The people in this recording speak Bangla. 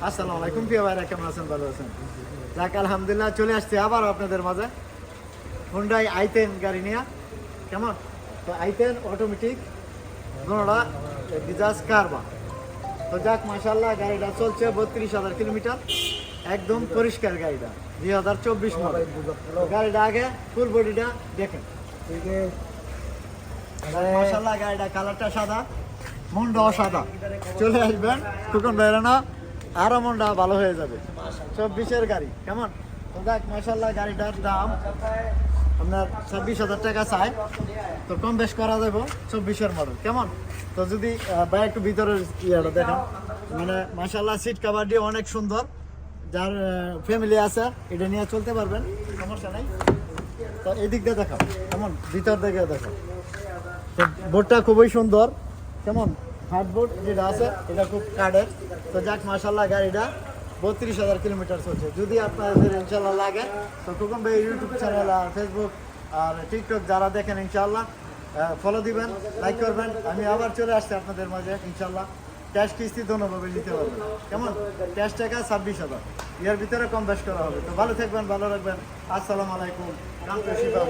আসসালামু আলাইকুম প্রিয় ভাইরা, কেমন আছেন? ভালো আছেন? যাক আলহামদুলিল্লাহ, চলে আসছি আবার আপনাদের মাঝে হুন্ডাই i10 গাড়ি নিয়ে। কেমন? তো i10 অটোমেটিক দুটোটা ডিজাস কারবা। তো যাক মাশাআল্লাহ, গাড়িটা চলছে 32,000 কিলোমিটার, একদম পরিষ্কার গাড়িটা, 2024 মডেল গাড়িটা। আগে ফুল বডিটা দেখেন, মাশাআল্লাহ গাড়িটা কালারটা সাদা, মনটাও সাদা। চলে আসবেন তখন বেরোনো, আরো মনটা ভালো হয়ে যাবে। 24-এর গাড়ি। কেমন? তো দেখ মাশাআল্লাহ, গাড়িটার দাম আপনার 26,000 টাকা চাই, তো কম বেশ করা যাবে। 24-এর মডেল। কেমন? তো যদি ভাই একটু ভিতরের ইয়েটা দেখেন, মানে মাশাআল্লাহ সিট কাভার দিয়ে অনেক সুন্দর। যার ফ্যামিলি আছে এটা নিয়ে চলতে পারবেন, সমস্যা নাই। তো এই দিক দিয়ে দেখো, কেমন ভিতর দিকে দেখো, তো বোর্ডটা খুবই সুন্দর। কেমন? হার্ডবোর্ড যেটা আছে এটা খুব কাঠের। তো যাক মাশাআল্লাহ, গাড়িটা 32,000 কিলোমিটার চলছে। যদি আপনাদের ইনশাল্লাহ লাগে তো টুকুন ভাই ইউটিউব চ্যানেল আর ফেসবুক আর টিকটক যারা দেখেন ইনশাল্লাহ ফলো দিবেন, লাইক করবেন। আমি আবার চলে আসছি আপনাদের মাঝে ইনশাল্লাহ। ক্যাশ কিস্তি দোনোভাবে নিতে পারবেন। কেমন? ক্যাশ টাকা 26,000, এর ভিতরে কম বেশ করা হবে। তো ভালো থাকবেন, ভালো রাখবেন। আসসালামু আলাইকুম। কাম তো শিবা।